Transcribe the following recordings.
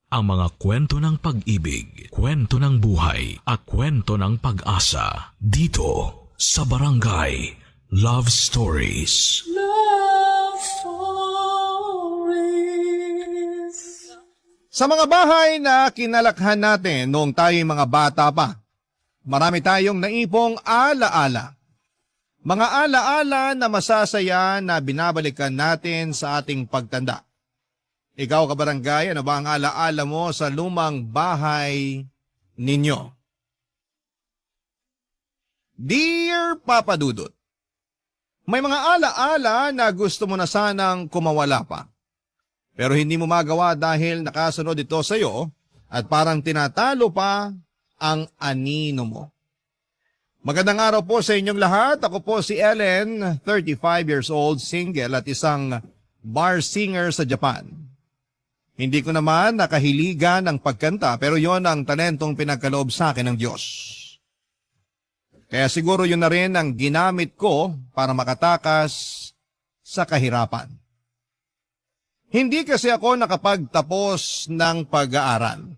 ang mga kwento ng pag-ibig, kwento ng buhay, at kwento ng pag-asa dito sa Barangay Love Stories. Love Stories. Sa mga bahay na kinalakhan natin noong tayo'y mga bata pa, marami tayong naipong alaala. Mga alaala na masasaya na binabalikan natin sa ating pagtanda. Ikaw, kabarangay, ano ba ang alaala mo sa lumang bahay ninyo? Dear Papa Dudut, may mga alaala na gusto mo na sanang kumawala pa. Pero hindi mo magawa dahil nakasunod ito sa iyo at parang tinatalo pa ang anino mo. Magandang araw po sa inyong lahat. Ako po si Ellen, 35 years old, single at isang bar singer sa Japan. Hindi ko naman nakahiligan ng pagkanta pero yon ang talentong pinagkaloob sa akin ng Diyos. Kaya siguro yun na rin ang ginamit ko para makatakas sa kahirapan. Hindi kasi ako nakapagtapos ng pag-aaral.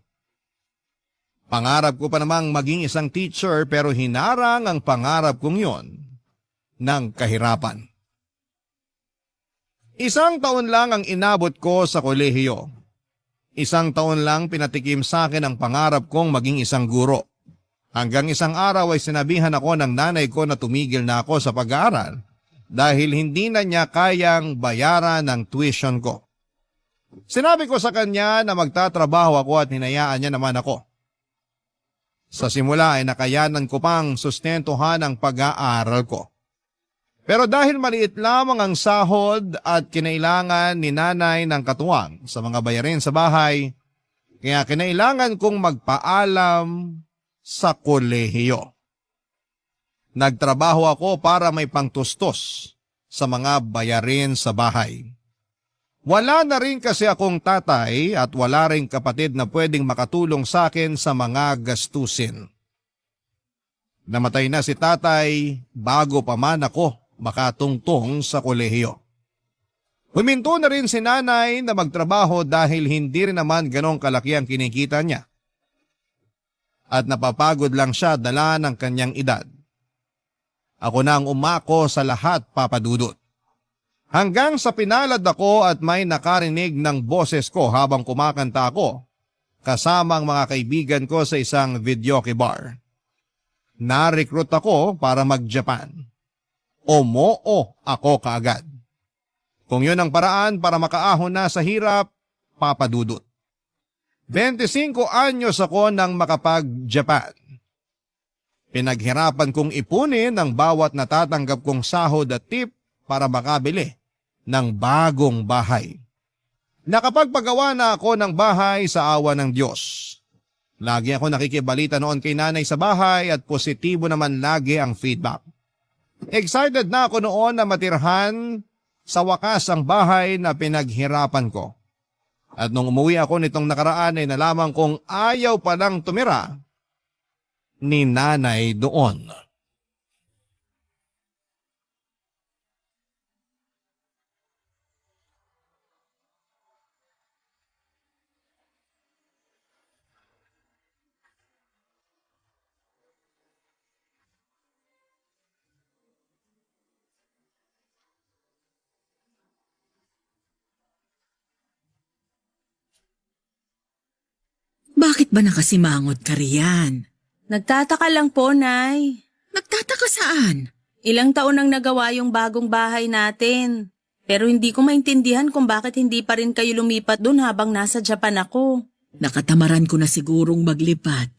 Pangarap ko pa namang maging isang teacher pero hinarang ang pangarap kong yon ng kahirapan. Isang taon lang ang inabot ko sa kolehiyo. Isang taon lang pinatikim sa akin ang pangarap kong maging isang guro. Hanggang isang araw ay sinabihan ako ng nanay ko na tumigil na ako sa pag-aaral dahil hindi na niya kayang bayaran ang tuition ko. Sinabi ko sa kanya na magtatrabaho ako at hinayaan niya naman ako. Sa simula ay nakayanan ko pang sustentuhan ang pag-aaral ko. Pero dahil maliit lamang ang sahod at kinailangan ni nanay ng katuwang sa mga bayarin sa bahay, kaya kinailangan kong magpaalam sa kolehiyo. Nagtrabaho ako para may pangtustos sa mga bayarin sa bahay. Wala na rin kasi akong tatay at wala rin kapatid na pwedeng makatulong sa akin sa mga gastusin. Namatay na si tatay bago pa man ako makatungtong sa kolehiyo. Huminto na rin si nanay na magtrabaho dahil hindi rin naman ganong kalaki ang kinikita niya. At napapagod lang siya dala ng kanyang edad. Ako na ang umako sa lahat, Papa Dudut. Hanggang sa pinalad ako at may nakarinig ng boses ko habang kumakanta ako kasama ang mga kaibigan ko sa isang videoke bar. Na-recruit ako para mag-Japan. Umoo ako kaagad. Kung yun ang paraan para makaahon na sa hirap, Papa Dudut. 25 anyos ako nang makapag-Japan. Pinaghirapan kong ipunin ang bawat natatanggap kong sahod at tip para makabili ng bagong bahay. Nakapagpagawa na ako ng bahay sa awa ng Diyos. Lagi ako nakikibalita noon kay nanay sa bahay at positibo naman lagi ang feedback. Excited na ako noon na matirhan sa wakas ang bahay na pinaghirapan ko. At nung umuwi ako nitong nakaraan ay nalaman kong ayaw palang tumira ni nanay doon. Bakit ba nakasimangot ka riyan? Nagtataka lang po, Nay. Nagtataka saan? Ilang taon nang nagawa yung bagong bahay natin. Pero hindi ko maintindihan kung bakit hindi pa rin kayo lumipat doon habang nasa Japan ako. Nakatamaran ko na sigurong maglipat.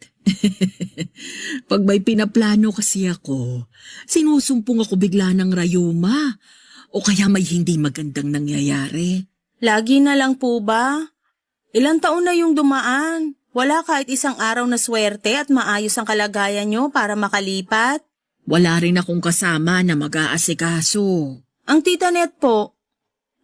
Pag may pinaplano kasi ako, sinusumpong ako bigla ng rayuma o kaya may hindi magandang nangyayari. Lagi na lang po ba? Ilang taon na yung dumaan. Wala kahit isang araw na swerte at maayos ang kalagayan nyo para makalipat? Wala rin akong kasama na mag-aasikaso. Ang tita Net po,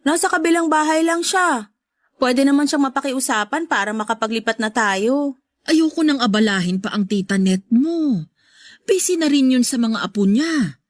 nasa kabilang bahay lang siya. Pwede naman siyang mapakiusapan para makapaglipat na tayo. Ayoko nang abalahin pa ang tita Net mo. Busy na rin yun sa mga apo niya.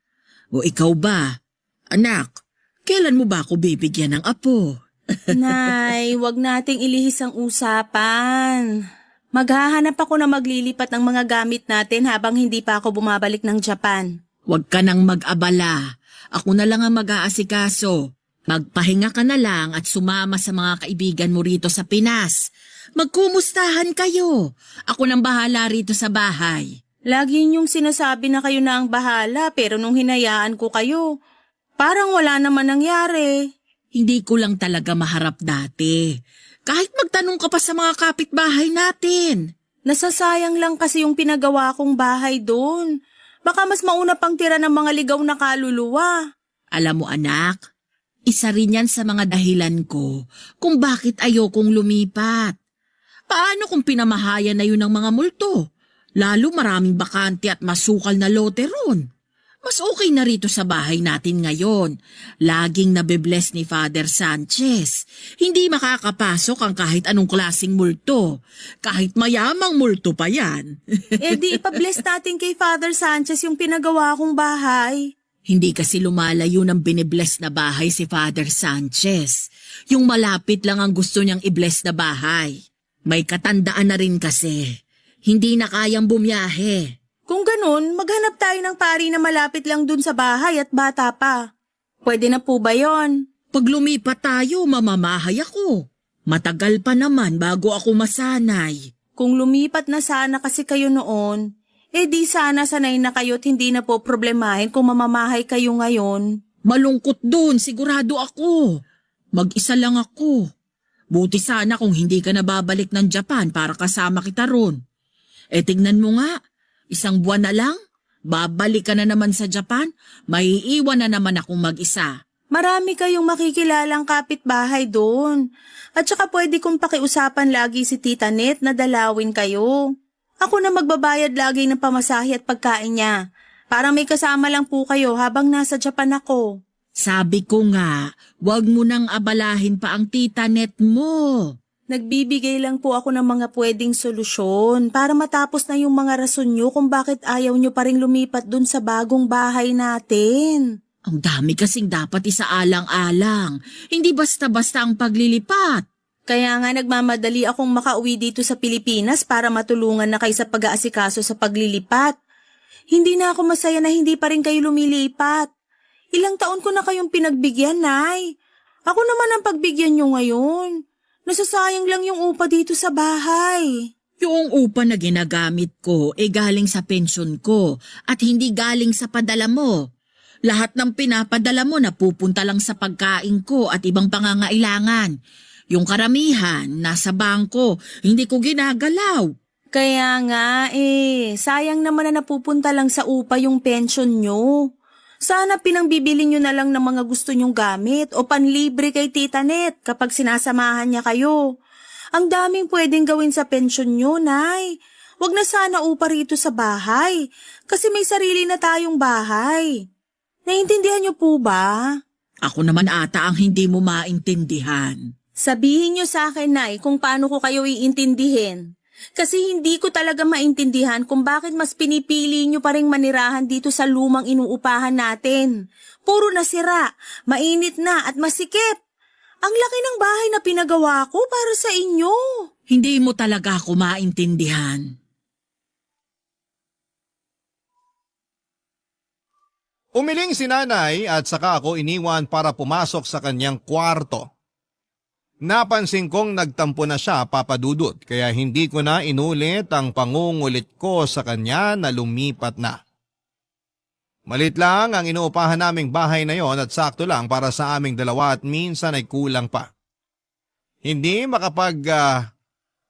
O ikaw ba? Anak, kailan mo ba ako bibigyan ng apo? Nay, wag nating ilihis ang usapan. Maghahanap ako na maglilipat ng mga gamit natin habang hindi pa ako bumabalik ng Japan. Huwag ka nang mag-abala. Ako na lang ang mag-aasikaso. Magpahinga ka na lang at sumama sa mga kaibigan mo rito sa Pinas. Magkumustahan kayo. Ako nang bahala rito sa bahay. Lagi niyong sinasabi na kayo na ang bahala pero nung hinayaan ko kayo, parang wala naman nangyari. Hindi ko lang talaga maharap dati. Kahit magtanong ka pa sa mga kapitbahay natin. Nasasayang lang kasi yung pinagawa kong bahay doon. Baka mas mauna pang tira ng mga ligaw na kaluluwa. Alam mo anak, isa rin yan sa mga dahilan ko kung bakit ayokong lumipat. Paano kung pinamahayan na yun ng mga multo? Lalo maraming bakante at masukal na lote ron. Mas okay na rito sa bahay natin ngayon. Laging nabibless ni Father Sanchez. Hindi makakapasok ang kahit anong klaseng multo. Kahit mayamang multo pa yan. Di ipabless natin kay Father Sanchez yung pinagawa kong bahay. Hindi kasi lumalayo ng binibless na bahay si Father Sanchez. Yung malapit lang ang gusto niyang i-bless na bahay. May katandaan na rin kasi. Hindi na kayang bumiyahe. Kung ganun, maghanap tayo ng pari na malapit lang dun sa bahay at bata pa. Pwede na po ba yon? Pag lumipat tayo, mamamahay ako. Matagal pa naman bago ako masanay. Kung lumipat na sana kasi kayo noon, di sana sanay na kayo't hindi na po problemahin kung mamamahay kayo ngayon. Malungkot dun, sigurado ako. Mag-isa lang ako. Buti sana kung hindi ka na babalik ng Japan para kasama kita ron. Tignan mo nga. Isang buwan na lang, babalik ka na naman sa Japan, maiiwan na naman akong mag-isa. Marami kayong makikilalang kapitbahay doon. At saka pwede kong pakiusapan lagi si Tita Net na dalawin kayo. Ako na magbabayad lagi ng pamasahe at pagkain niya. Para may kasama lang po kayo habang nasa Japan ako. Sabi ko nga, wag mo nang abalahin pa ang Tita Net mo. Nagbibigay lang po ako ng mga pwedeng solusyon para matapos na yung mga rason nyo kung bakit ayaw nyo pa rin lumipat dun sa bagong bahay natin. Ang dami kasing dapat isaalang-alang. Hindi basta-basta ang paglilipat. Kaya nga nagmamadali akong makauwi dito sa Pilipinas para matulungan na kayo sa pag-aasikaso sa paglilipat. Hindi na ako masaya na hindi pa rin kayo lumilipat. Ilang taon ko na kayong pinagbigyan, Nay. Ako naman ang pagbigyan nyo ngayon. Nasasayang lang yung upa dito sa bahay. Yung upa na ginagamit ko galing sa pensyon ko at hindi galing sa padala mo. Lahat ng pinapadala mo napupunta lang sa pagkain ko at ibang pangangailangan. Yung karamihan, nasa bangko, hindi ko ginagalaw. Kaya nga sayang naman na napupunta lang sa upa yung pension nyo. Sana pinangbibili nyo na lang ng mga gusto nyong gamit o panlibre kay Tita Net kapag sinasamahan niya kayo. Ang daming pwedeng gawin sa pensyon nyo, Nay. Wag na sana upa rito sa bahay kasi may sarili na tayong bahay. Naintindihan nyo po ba? Ako naman ata ang hindi mo maintindihan. Sabihin nyo sa akin, Nay, kung paano ko kayo iintindihin. Kasi hindi ko talaga maintindihan kung bakit mas pinipili nyo pa ring manirahan dito sa lumang inuupahan natin. Puro nasira, mainit na at masikip. Ang laki ng bahay na pinagawa ko para sa inyo. Hindi mo talaga ako maintindihan. Umiling si nanay at saka ako iniwan para pumasok sa kanyang kwarto. Napansin kong nagtampo na siya, Papa Dudut, kaya hindi ko na inulit ang pangungulit ko sa kanya na lumipat na. Malit lang ang inuupahan naming bahay na yon at sakto lang para sa aming dalawa at minsan ay kulang pa. Hindi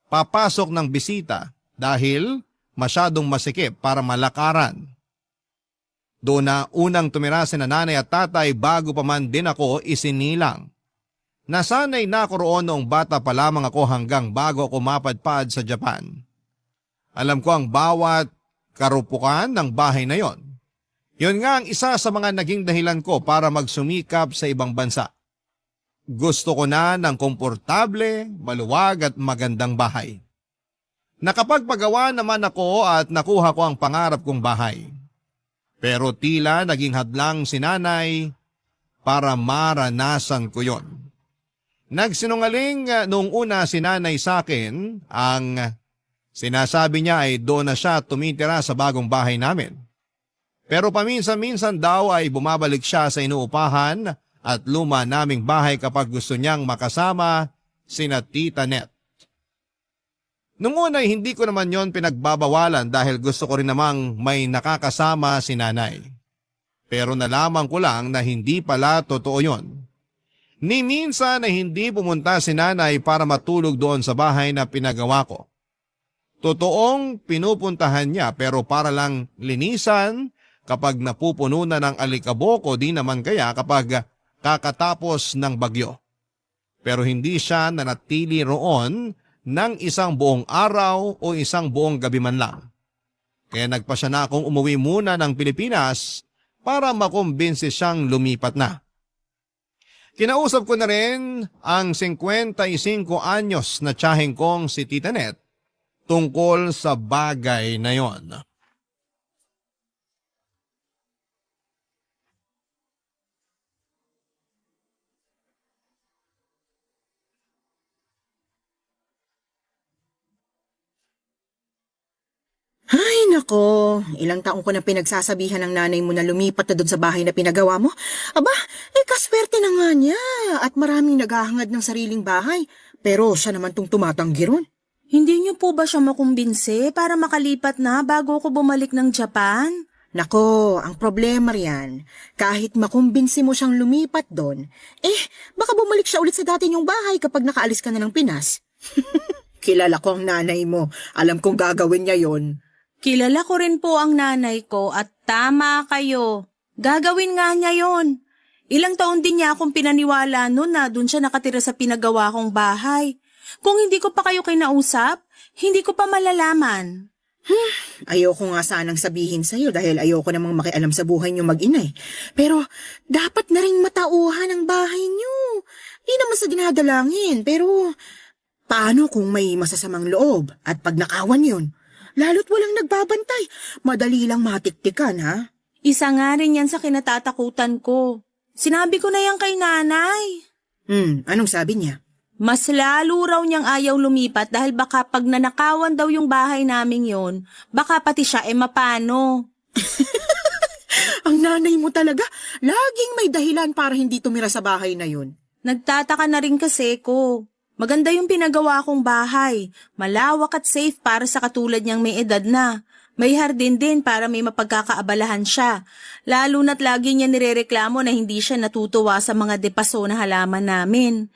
papasok ng bisita dahil masyadong masikip para malakaran. Doon na unang tumira si nanay at tatay bago pa man din ako isinilang. Nasanay na ako roon noong bata pa lamang ako hanggang bago ako mapadpad sa Japan. Alam ko ang bawat karupukan ng bahay na yon. Yon nga ang isa sa mga naging dahilan ko para magsumikap sa ibang bansa. Gusto ko na ng komportable, maluwag at magandang bahay. Nakapagpagawa naman ako at nakuha ko ang pangarap kong bahay. Pero tila naging hadlang si nanay para maranasan ko yon. Nagsinungaling noong una si nanay sa akin, ang sinasabi niya ay doon na siya tumitira sa bagong bahay namin. Pero paminsan-minsan daw ay bumabalik siya sa inuupahan at luma naming bahay kapag gusto niyang makasama sina Tita Net. Noong una hindi ko naman yon pinagbabawalan dahil gusto ko rin namang may nakakasama si nanay. Pero nalaman ko lang na hindi pala totoo yon. Ni minsan na hindi pumunta si nanay para matulog doon sa bahay na pinagawa ko. Totoong pinupuntahan niya pero para lang linisan kapag napupuno na ng alikabok o di naman kaya kapag kakatapos ng bagyo. Pero hindi siya nanatili roon ng isang buong araw o isang buong gabi man lang. Kaya nagpasya na akong umuwi muna ng Pilipinas para makumbinsi siyang lumipat na. Kinausap ko na rin ang 55 anyos na tiyaheng kong si Tita Net tungkol sa bagay na yon. Ay, nako. Ilang taong ko na pinagsasabihan ng nanay mo na lumipat na doon sa bahay na pinagawa mo. Aba, kaswerte na nga niya at maraming naghahangad ng sariling bahay. Pero siya naman tong tumatanggi ron. Hindi niyo po ba siya makumbinse para makalipat na bago ako bumalik ng Japan? Nako, ang problema riyan, kahit makumbinsi mo siyang lumipat doon, baka bumalik siya ulit sa dati niyong bahay kapag nakaalis ka na ng Pinas. Kilala ko ang nanay mo. Alam kong gagawin niya yon. Kilala ko rin po ang nanay ko at tama kayo. Gagawin nga niya yon. Ilang taon din niya akong pinaniwala noon na doon siya nakatira sa pinagawa kong bahay. Kung hindi ko pa kayo kinausap, hindi ko pa malalaman. Ayoko nga sanang sabihin sa'yo dahil ayoko namang makialam sa buhay niyo mag-ina eh. Pero dapat na rin matauhan ang bahay niyo. Hindi naman sa dinadalangin, pero paano kung may masasamang loob at pag nakawan yun? Lalo't walang nagbabantay. Madali lang matiktikan, ha? Isa nga rin yan sa kinatatakutan ko. Sinabi ko na yan kay nanay. Anong sabi niya? Mas lalo raw niyang ayaw lumipat dahil baka pag nanakawan daw yung bahay naming yon, baka pati siya mapano. Ang nanay mo talaga, laging may dahilan para hindi tumira sa bahay na yun. Nagtataka na rin kasi ko. Maganda yung pinagawa kong bahay. Malawak at safe para sa katulad niyang may edad na. May hardin din para may mapagkakaabalahan siya. Lalo na't lagi niya nirereklamo na hindi siya natutuwa sa mga depaso na halaman namin.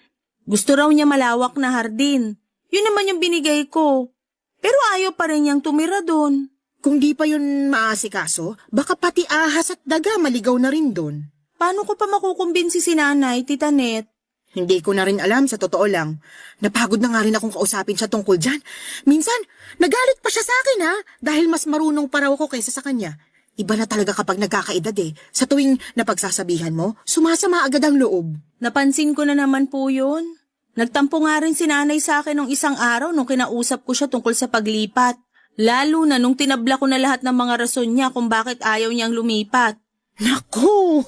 Gusto raw niya malawak na hardin. Yun naman yung binigay ko. Pero ayaw pa rin niyang tumira doon. Kung di pa yun maasikaso, baka pati ahas at daga maligaw na rin doon. Paano ko pa makukumbinsi si nanay, Tita Net? Hindi ko na rin alam, sa totoo lang. Napagod na nga rin akong kausapin siya tungkol dyan. Minsan, nagalit pa siya sa akin ha, dahil mas marunong pa raw ako kaysa sa kanya. Iba na talaga kapag nagkakaedad eh. Sa tuwing napagsasabihan mo, sumasama agad ang loob. Napansin ko na naman po yun. Nagtampo nga rin si nanay sa akin nung isang araw nung kinausap ko siya tungkol sa paglipat. Lalo na nung tinabla ko na lahat ng mga rason niya kung bakit ayaw niyang lumipat. Naku!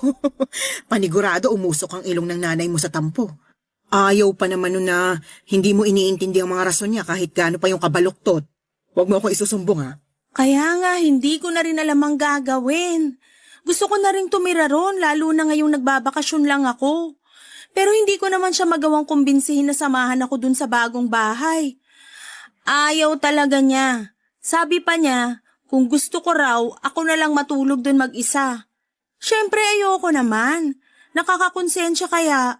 Panigurado umusok ang ilong ng nanay mo sa tampo. Ayaw pa naman nun na hindi mo iniintindi ang mga rason niya kahit gaano pa yung kabaluktot. Huwag mo akong isusumbong ha. Kaya nga, hindi ko na rin alam ang gagawin. Gusto ko na rin tumira ron, lalo na ngayong nagbabakasyon lang ako. Pero hindi ko naman siya magawang kumbinsihin na samahan ako dun sa bagong bahay. Ayaw talaga niya. Sabi pa niya, kung gusto ko raw, ako na lang matulog dun mag-isa. Siyempre ayoko naman. Nakakakonsensya kaya.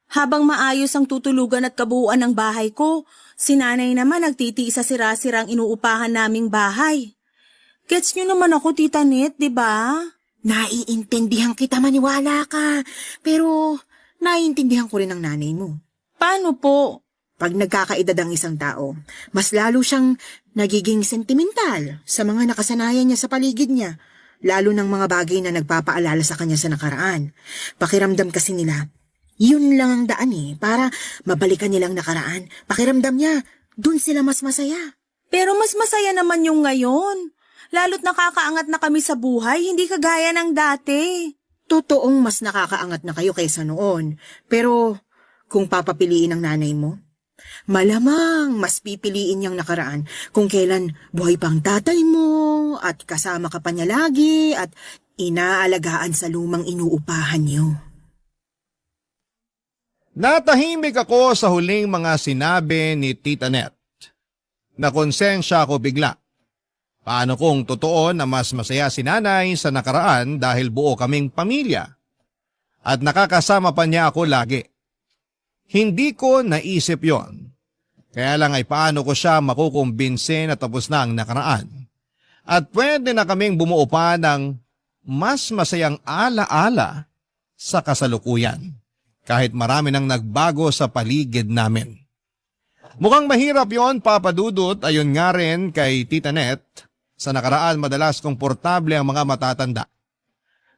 Habang maayos ang tutulugan at kabuuan ng bahay ko, si nanay naman nagtitiis sa sira-sirang inuupahan naming bahay. Gets niyo naman ako, Tita Net, di ba? Naiintindihan kita, maniwala ka. Pero naiintindihan ko rin ang nanay mo. Paano po? Pag nagkakaedad ang isang tao, mas lalo siyang nagiging sentimental sa mga nakasanayan niya sa paligid niya. Lalo ng mga bagay na nagpapaalala sa kanya sa nakaraan. Pakiramdam kasi nila, yun lang ang daan para mabalikan nilang nakaraan. Pakiramdam niya, dun sila mas masaya. Pero mas masaya naman yung ngayon. Lalo't nakakaangat na kami sa buhay, hindi kagaya ng dati. Totoong mas nakakaangat na kayo kaysa noon. Pero kung papapiliin ng nanay mo? Malamang mas pipiliin niyang nakaraan kung kailan buhay pang tatay mo at kasama ka pa niya lagi at inaalagaan sa lumang inuupahan niyo. Natahimik ako sa huling mga sinabi ni Tita Net. Nakonsensya ako bigla. Paano kung totoo na mas masaya si nanay sa nakaraan dahil buo kaming pamilya? At nakakasama pa niya ako lagi. Hindi ko naisip yon. Kaya lang ay paano ko siya makukumbinse na tapos na ang nakaraan. At pwede na kaming bumuo pa ng mas masayang ala-ala sa kasalukuyan. Kahit marami nang nagbago sa paligid namin. Mukhang mahirap yon, Papa Dudut, ayon nga rin kay Tita Net. Sa nakaraan madalas komportable ang mga matatanda.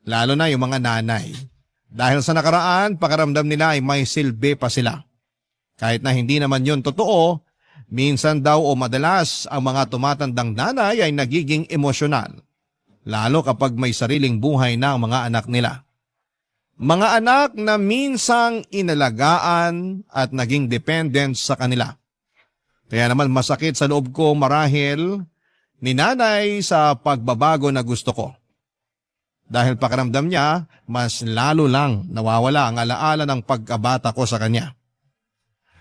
Lalo na yung mga nanay. Dahil sa nakaraan, pakiramdam nila ay may silbi pa sila. Kahit na hindi naman yun totoo, minsan daw o madalas ang mga tumatandang nanay ay nagiging emosyonal. Lalo kapag may sariling buhay na ang mga anak nila. Mga anak na minsang inalagaan at naging dependent sa kanila. Kaya naman masakit sa loob ko marahil ni nanay sa pagbabago na gusto ko. Dahil pakiramdam niya, mas lalo lang nawawala ang alaala ng pagkabata ko sa kanya.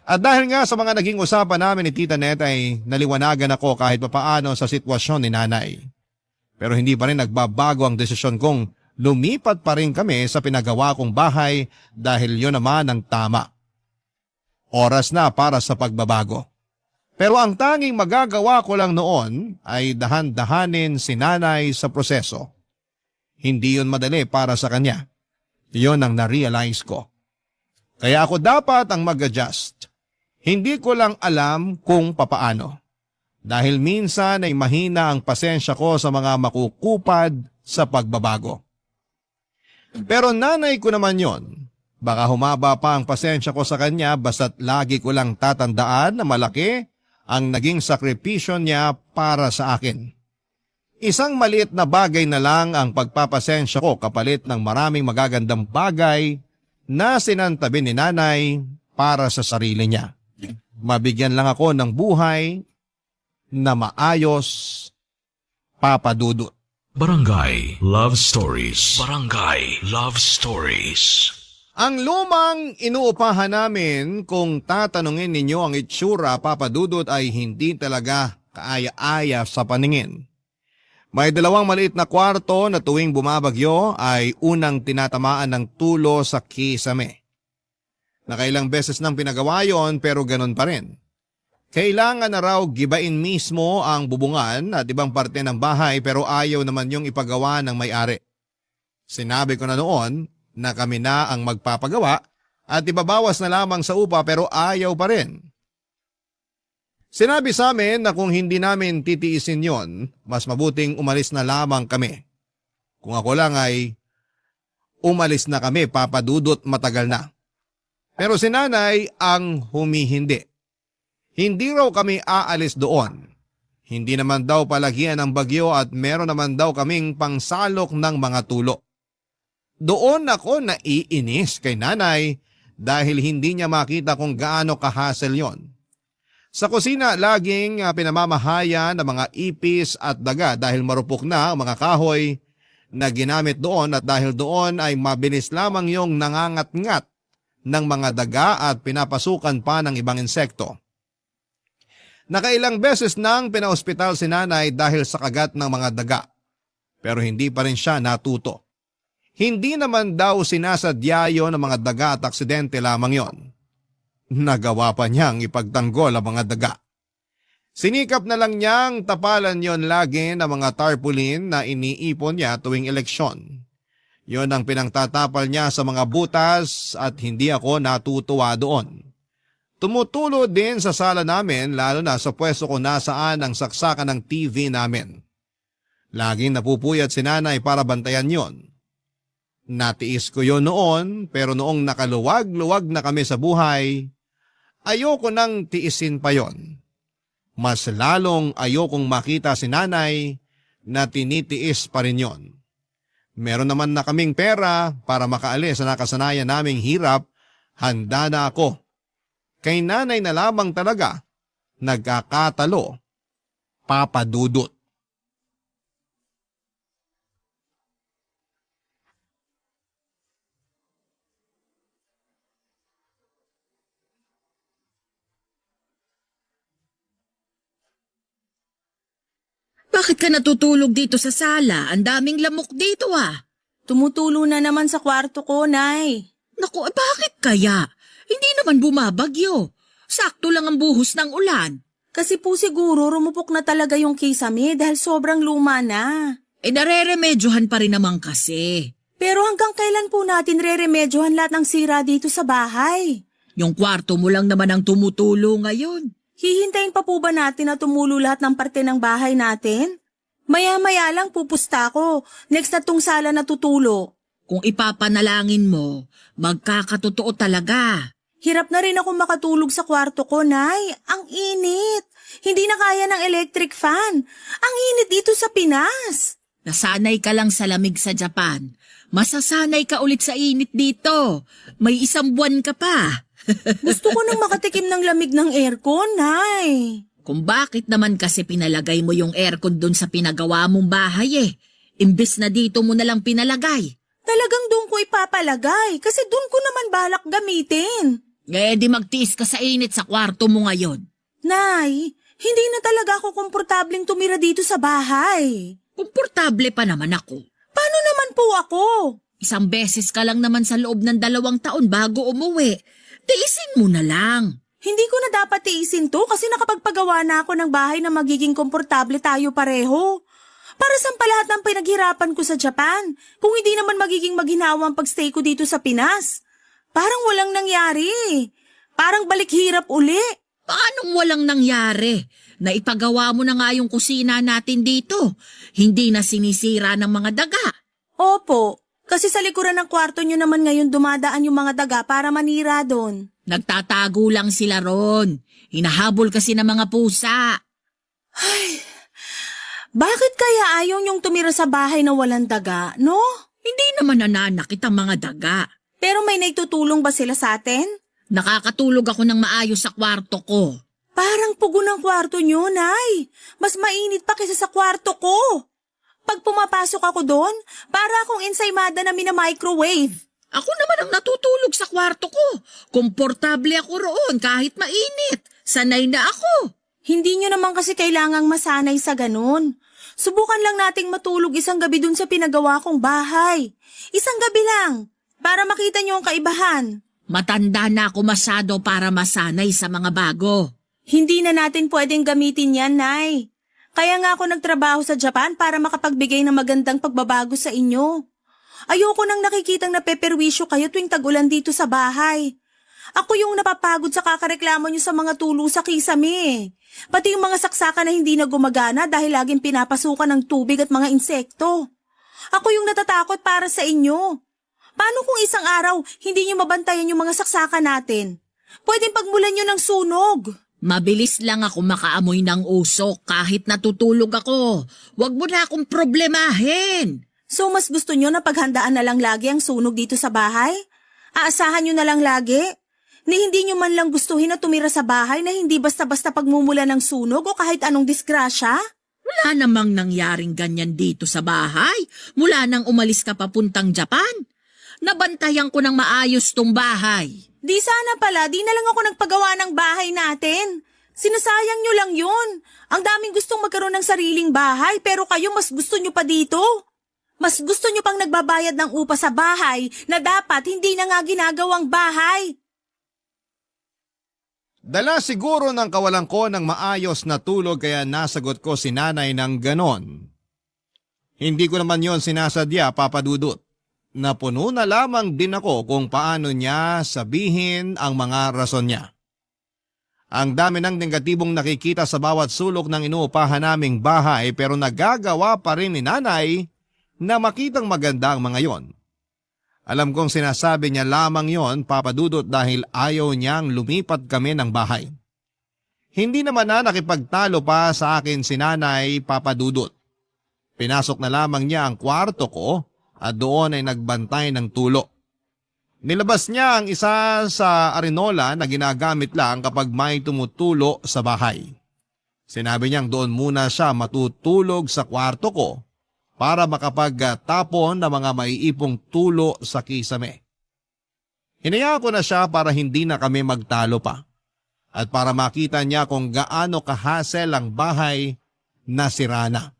At dahil nga sa mga naging usapan namin ni Tita Net ay naliwanagan ako kahit papaano sa sitwasyon ni nanay. Pero hindi pa rin nagbabago ang desisyon kong lumipat pa rin kami sa pinagawa kong bahay dahil yun naman ang tama. Oras na para sa pagbabago. Pero ang tanging magagawa ko lang noon ay dahan-dahanin si nanay sa proseso. Hindi yun madali para sa kanya. Yun ang na-realize ko. Kaya ako dapat ang mag-adjust. Hindi ko lang alam kung papaano. Dahil minsan ay mahina ang pasensya ko sa mga makukupad sa pagbabago. Pero nanay ko naman yon. Baka humaba pa ang pasensya ko sa kanya basta't lagi ko lang tatandaan na malaki ang naging sakripisyo niya para sa akin. Isang maliit na bagay na lang ang pagpapasensya ko kapalit ng maraming magagandang bagay na sinantabi ni nanay para sa sarili niya. Mabigyan lang ako ng buhay na maayos, Papa Dudut. Barangay Love Stories. Barangay Love Stories. Ang lumang inuupahan namin kung tatanungin ninyo ang itsura, Papa Dudut, ay hindi talaga kaaya-aya sa paningin. May dalawang maliit na kwarto na tuwing bumabagyo ay unang tinatamaan ng tulo sa kisame. Nakailang beses nang pinagawa yon pero ganun pa rin. Kailangan na raw gibain mismo ang bubungan at ibang parte ng bahay pero ayaw naman yung ipagawa ng may-ari. Sinabi ko na noon na kami na ang magpapagawa at ibabawas na lamang sa upa pero ayaw pa rin. Sinabi sa amin na kung hindi namin titiisin yon, mas mabuting umalis na lamang kami. Kung ako lang ay umalis na kami, Papa Dudut, matagal na. Pero si nanay ang humihindi. Hindi raw kami aalis doon. Hindi naman daw palagian ng bagyo at meron naman daw kaming pangsalok ng mga tulo. Doon ako naiinis kay nanay dahil hindi niya makita kung gaano kahasel yon. Sa kusina, laging pinamamahaya ng mga ipis at daga dahil marupok na ang mga kahoy na ginamit doon at dahil doon ay mabilis lamang yung nangangat-ngat ng mga daga at pinapasukan pa ng ibang insekto. Nakailang beses nang pinaospital si nanay dahil sa kagat ng mga daga, pero hindi pa rin siya natuto. Hindi naman daw sinasadya yon ng mga daga at aksidente lamang yon. Nagawa pa niyang ipagtanggol ang mga daga. Sinikap na lang niyang tapalan yon lagi ng mga tarpaulin na iniipon niya tuwing eleksyon. Yon ang pinangtatapal niya sa mga butas at hindi ako natutuwa doon. Tumutulo din sa sala namin lalo na sa pwesto kung nasaan ang saksakan ng TV namin. Laging napupuyat si nanay para bantayan yon. Natiis ko yon noon pero noong nakaluwag-luwag na kami sa buhay, ayoko nang tiisin pa yon. Mas lalong ayokong makita si nanay na tinitiis pa rin yon. Meron naman na kaming pera para makaalis sa nakasanayan naming hirap Handa na ako. Kay nanay na lamang talaga nagkakatalo, Papa Dudut. Bakit ka natutulog dito sa sala? Ang daming lamok dito ah. Tumutulo na naman sa kwarto ko, Nay. Naku, bakit kaya? Hindi naman bumabagyo. Sakto lang ang buhos ng ulan. Kasi po siguro rumupok na talaga yung kisame dahil sobrang luma na. Nareremedyohan pa rin naman kasi. Pero hanggang kailan po natin reremedyohan lahat ng sira dito sa bahay? Yung kwarto mo lang naman ang tumutulo ngayon. Hihintayin pa po ba natin na tumulo lahat ng parte ng bahay natin? Maya-maya lang pupusta ko. Next na tong sala na tutulo. Kung ipapanalangin mo, magkakatotoo talaga. Hirap na rin ako makatulog sa kwarto ko, Nay. Ang init. Hindi na kaya ng electric fan. Ang init dito sa Pinas. Nasanay ka lang sa lamig sa Japan. Masasanay ka ulit sa init dito. May 1 buwan ka pa. Gusto ko nang makatikim ng lamig ng aircon, Nay. Kung bakit naman kasi pinalagay mo yung aircon dun sa pinagawa mong bahay eh. Imbes na dito mo nalang pinalagay. Talagang doon ko ipapalagay kasi doon ko naman balak gamitin. Di magtiis ka sa init sa kwarto mo ngayon. Nay, hindi na talaga ako komportableng tumira dito sa bahay. Komportable pa naman ako. Paano naman po ako? 1 beses ka lang naman sa loob ng 2 taon bago umuwi. Tiisin mo na lang. Hindi ko na dapat tiisin to kasi nakapagpagawa na ako ng bahay na magiging komportable tayo pareho. Para saan pa lahat ng pinaghirapan ko sa Japan kung hindi naman magiging maginawa ang pagstay ko dito sa Pinas? Parang walang nangyari. Parang balik hirap uli. Paanong walang nangyari? Naipagawa mo na nga yung kusina natin dito. Hindi na sinisira ng mga daga. Opo, kasi sa likuran ng kwarto nyo naman ngayon dumadaan yung mga daga para manira doon. Nagtatago lang sila ron. Hinahabol kasi ng mga pusa. Bakit kaya ayaw nyong tumira sa bahay na walang daga, no? Hindi naman nananakit ang mga daga. Pero may naitutulong ba sila sa atin? Nakakatulog ako ng maayos sa kwarto ko. Parang pugo ng kwarto nyo, Nay. Mas mainit pa kaysa sa kwarto ko. Pag pumapasok ako doon, para akong ensaymada na mina-microwave. Ako naman ang natutulog sa kwarto ko. Komportable ako roon kahit mainit. Sanay na ako. Hindi nyo naman kasi kailangang masanay sa ganun. Subukan lang nating matulog 1 gabi dun sa pinagawa kong bahay. 1 gabi lang, para makita nyo ang kaibahan. Matanda na ako masyado para masanay sa mga bago. Hindi na natin pwedeng gamitin yan, Nay. Kaya nga ako nagtrabaho sa Japan para makapagbigay ng magandang pagbabago sa inyo. Ayoko nang nakikitang napeperwisyo kayo tuwing tag-ulan dito sa bahay. Ako yung napapagod sa kakareklamo nyo sa mga tulo sa kisame. Pati yung mga saksakan na hindi na gumagana dahil laging pinapasukan ng tubig at mga insekto. Ako yung natatakot para sa inyo. Paano kung isang araw hindi nyo mabantayan yung mga saksakan natin? Pwedeng pagmulan nyo ng sunog. Mabilis lang ako makaamoy ng usok kahit natutulog ako. Huwag mo na akong problemahin. So mas gusto nyo na paghandaan na lang lagi ang sunog dito sa bahay? Aasahan nyo na lang lagi? Ni hindi nyo man lang gustuhin na tumira sa bahay na hindi basta-basta pagmumula ng sunog o kahit anong disgrasya? Wala namang nangyaring ganyan dito sa bahay mula nang umalis ka papuntang Japan. Nabantayan ko ng maayos tong bahay. Di sana pala, di na lang ako nagpagawa ng bahay natin. Sinasayang nyo lang yun. Ang daming gustong magkaroon ng sariling bahay pero kayo mas gusto nyo pa dito. Mas gusto nyo pang nagbabayad ng upa sa bahay na dapat hindi na nga ginagawang bahay. Dala siguro ng kawalan ko ng maayos na tulog kaya nasagot ko si nanay ng ganon. Hindi ko naman yon sinasadya, Papa Dudut. Napuno na lamang din ako kung paano niya sabihin ang mga rason niya. Ang dami ng negatibong nakikita sa bawat sulok ng inuupahan naming bahay pero nagagawa pa rin ni nanay na makitang maganda ang mga yon. Alam kong sinasabi niya lamang yon, Papa Dudut, dahil ayaw niyang lumipat kami ng bahay. Hindi naman na nakipagtalo pa sa akin si nanay, Papa Dudut. Pinasok na lamang niya ang kwarto ko at doon ay nagbantay ng tulo. Nilabas niya ang isa sa arenola na ginagamit lang kapag may tumutulo sa bahay. Sinabi niyang doon muna siya matutulog sa kwarto ko para makapagtapon ng mga maiipong tulo sa kisame. Hinayaan ko na siya para hindi na kami magtalo pa at para makita niya kung gaano kahasel ang bahay na sira na.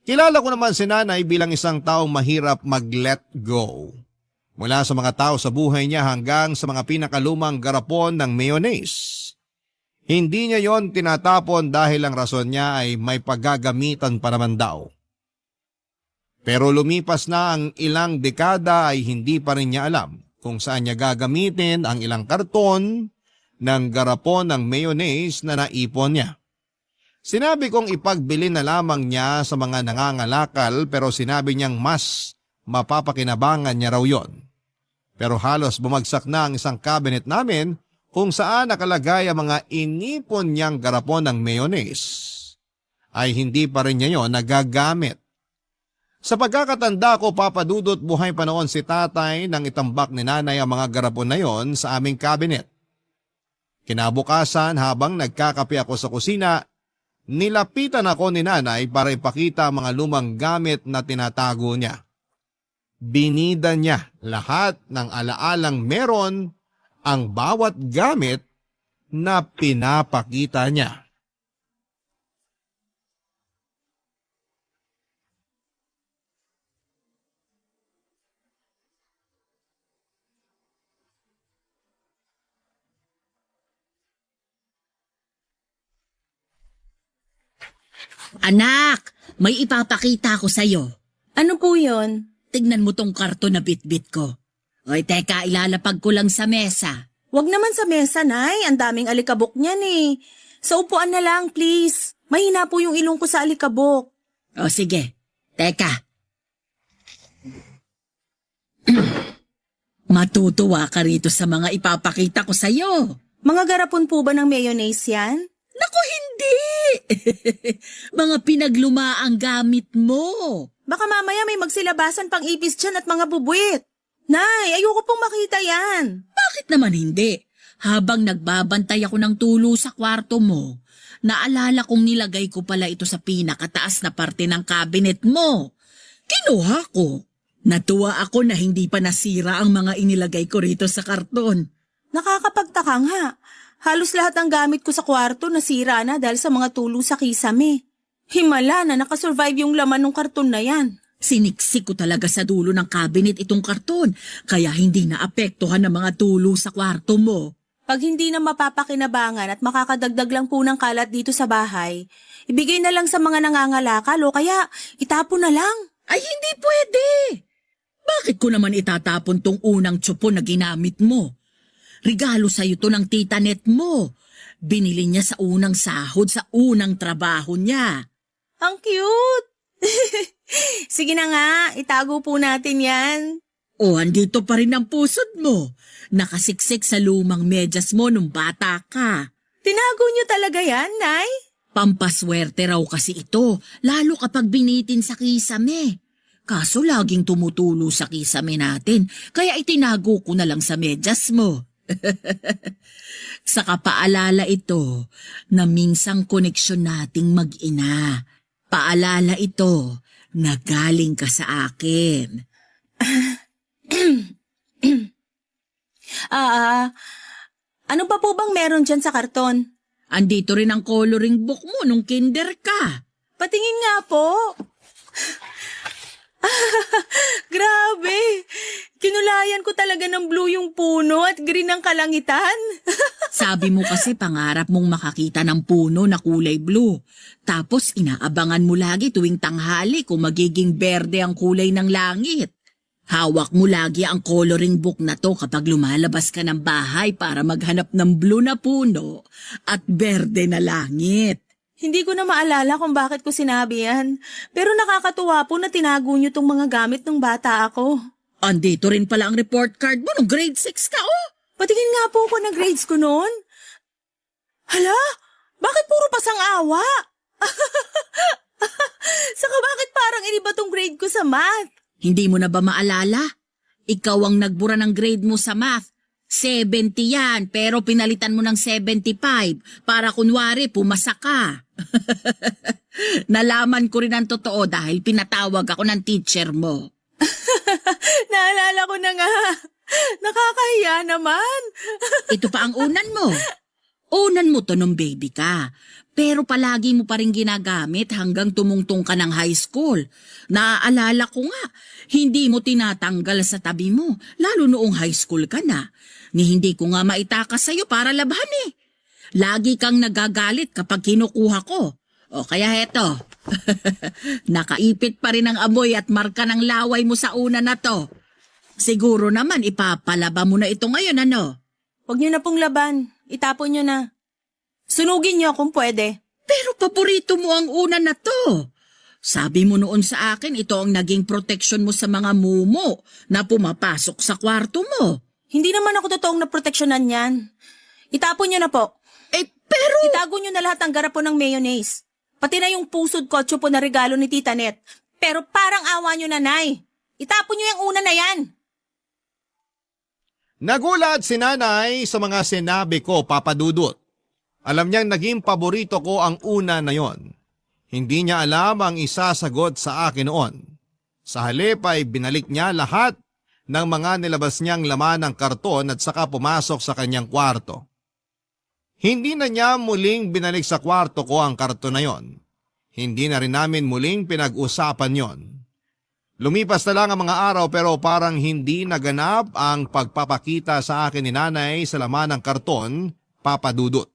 Kilala ko naman si nanay bilang isang taong mahirap mag-let go. Mula sa mga tao sa buhay niya hanggang sa mga pinakalumang garapon ng mayonnaise. Hindi niya yon tinatapon dahil ang rason niya ay may paggagamitan pa naman daw. Pero lumipas na ang ilang dekada ay hindi pa rin niya alam kung saan niya gagamitin ang ilang karton ng garapon ng mayonnaise na naipon niya. Sinabi kong ipagbili na lamang niya sa mga nangangalakal pero sinabi niyang mas mapapakinabangan niya raw yon. Pero halos bumagsak na ang isang cabinet namin kung saan nakalagay ang mga inipon niyang garapon ng mayonnaise. Ay hindi pa rin niya yon nagagamit. Sa pagkakatanda ko, papadudot buhay pa noon si tatay nang itambak ni nanay ang mga garapon na yon sa aming cabinet. Kinabukasan habang nagkakape ako sa kusina, nilapitan ako ni nanay para ipakita ang mga lumang gamit na tinatago niya. Binida niya lahat ng alaalang meron ang bawat gamit na pinapakita niya. Anak, may ipapakita ko sa'yo. Ano po yon? Tignan mo tong karton na bitbit ko. Oy, teka, ilalapag ko lang sa mesa. Wag naman sa mesa, Nay. Ang daming alikabok niyan eh. Sa upuan na lang, please. Mahina po yung ilong ko sa alikabok. O sige, teka. Matutuwa ka rito sa mga ipapakita ko sa'yo. Mga garapon po ba ng mayonnaise yan? Naku, hindi! Mga pinaglumaang gamit mo. Baka mamaya may magsilabasan pang ipis dyan at mga bubuit. Nay, ayoko pong makita yan. Bakit naman hindi? Habang nagbabantay ako ng tulo sa kwarto mo, naalala kong nilagay ko pala ito sa pinakataas na parte ng cabinet mo. Kinuha ko. Natuwa ako na hindi pa nasira ang mga inilagay ko rito sa karton. Nakakapagtaka nga. Halos lahat ng gamit ko sa kwarto nasira na dahil sa mga tulo sa kisame. Himala na nakasurvive yung laman ng karton na yan. Siniksik ko talaga sa dulo ng cabinet itong karton, kaya hindi naapektuhan ng mga tulo sa kwarto mo. Pag hindi na mapapakinabangan at makakadagdag lang po ng kalat dito sa bahay, ibigay na lang sa mga nangangalakal o kaya itapon na lang. Ay, hindi pwede! Bakit ko naman itatapon tong unang tsupo na ginamit mo? Regalo sa'yo to ng tita net mo. Binili niya sa unang sahod sa unang trabaho niya. Ang cute! Sige na nga, itago po natin yan. O, andito pa rin ang pusod mo. Nakasiksik sa lumang medyas mo nung bata ka. Tinago niyo talaga yan, Nay? Pampaswerte raw kasi ito, lalo kapag binitin sa kisame. Kaso laging tumutulo sa kisame natin, kaya itinago ko na lang sa medyas mo. Sa kapaalala ito na minsang koneksyon nating mag-ina. Paalala ito na galing ka sa akin. Ano pa po bang meron dyan sa karton? Andito rin ang coloring book mo nung kinder ka. Patingin nga po. Grabe! Kinulayan ko talaga ng blue yung puno at green ang kalangitan. Sabi mo kasi pangarap mong makakita ng puno na kulay blue. Tapos inaabangan mo lagi tuwing tanghali kung magiging berde ang kulay ng langit. Hawak mo lagi ang coloring book na to kapag lumalabas ka ng bahay para maghanap ng blue na puno at berde na langit. Hindi ko na maalala kung bakit ko sinabi yan. Pero nakakatuwa po na tinago niyo tong mga gamit ng bata ako. Andito rin pala ang report card mo nung grade 6 ka, oh! Patingin nga po ko ng grades ko noon. Hala, bakit puro pasang-awa? Saka bakit parang iniba tong grade ko sa math? Hindi mo na ba maalala? Ikaw ang nagbura ng grade mo sa math. 70 yan, pero pinalitan mo ng 75 para kunwari pumasa ka. Nalaman ko rin ang totoo dahil pinatawag ako ng teacher mo. Naalala ko na nga. Nakakahiya naman. Ito pa ang unan mo. Unan mo to nung baby ka. Pero palagi mo pa rin ginagamit hanggang tumungtong ka ng high school. Naaalala ko nga, hindi mo tinatanggal sa tabi mo, lalo noong high school ka na. Ni hindi ko nga maitakas sa'yo para labhan eh. Lagi kang nagagalit kapag kinukuha ko. O kaya heto, nakaipit pa rin ang amoy at marka ng laway mo sa una na to. Siguro naman ipapalaba mo na ito ngayon, ano? Huwag niyo na pong laban. Itapon niyo na. Sunugin niyo kung pwede. Pero paborito mo ang una na to. Sabi mo noon sa akin, ito ang naging protection mo sa mga mumo na pumapasok sa kwarto mo. Hindi naman ako totoong naproteksyonan yan. Itapon niyo na po. Pero... Itago niyo na lahat ng garapon ng mayonnaise. Pati na yung pusod kotso po na regalo ni Tita Net. Pero parang awa niyo, nanay. Itapon niyo yung una na yan. Nagulat si nanay sa mga sinabi ko, Papa Dudut. Alam niyang naging paborito ko ang una na yon. Hindi niya alam ang isasagot sa akin noon. Sa halip ay binalik niya lahat ng mga nilabas niyang laman ng karton at saka pumasok sa kanyang kwarto. Hindi na niya muling binalik sa kwarto ko ang karton na yon. Hindi na rin namin muling pinag-usapan yon. Lumipas na lang ang mga araw pero parang hindi naganap ang pagpapakita sa akin ni nanay sa laman ng karton, Papa Dudut.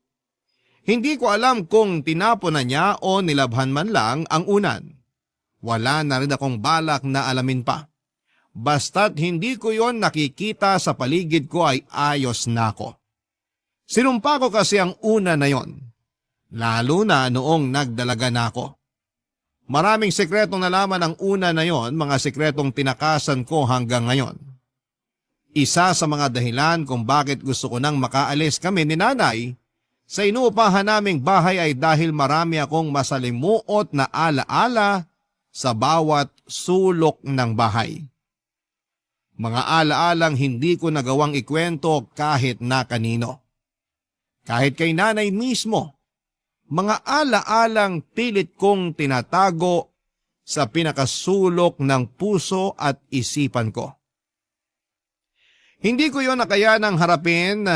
Hindi ko alam kung tinapon na niya o nilabhan man lang ang unan. Wala na rin akong balak na alamin pa. Basta't hindi ko yon nakikita sa paligid ko ay ayos na ako. Sinumpa ko kasi ang una na yon, lalo na noong nagdalaga na ako. Maraming sekretong nalaman ang una na yon, mga sekretong tinakasan ko hanggang ngayon. Isa sa mga dahilan kung bakit gusto ko nang makaalis kami ni nanay sa inuupahan naming bahay ay dahil marami akong masalimuot na alaala sa bawat sulok ng bahay. Mga alaalang hindi ko nagawang ikwento kahit na kanino. Kahit kay nanay mismo, mga alaalang pilit kong tinatago sa pinakasulok ng puso at isipan ko. Hindi ko yon nakayanang harapin,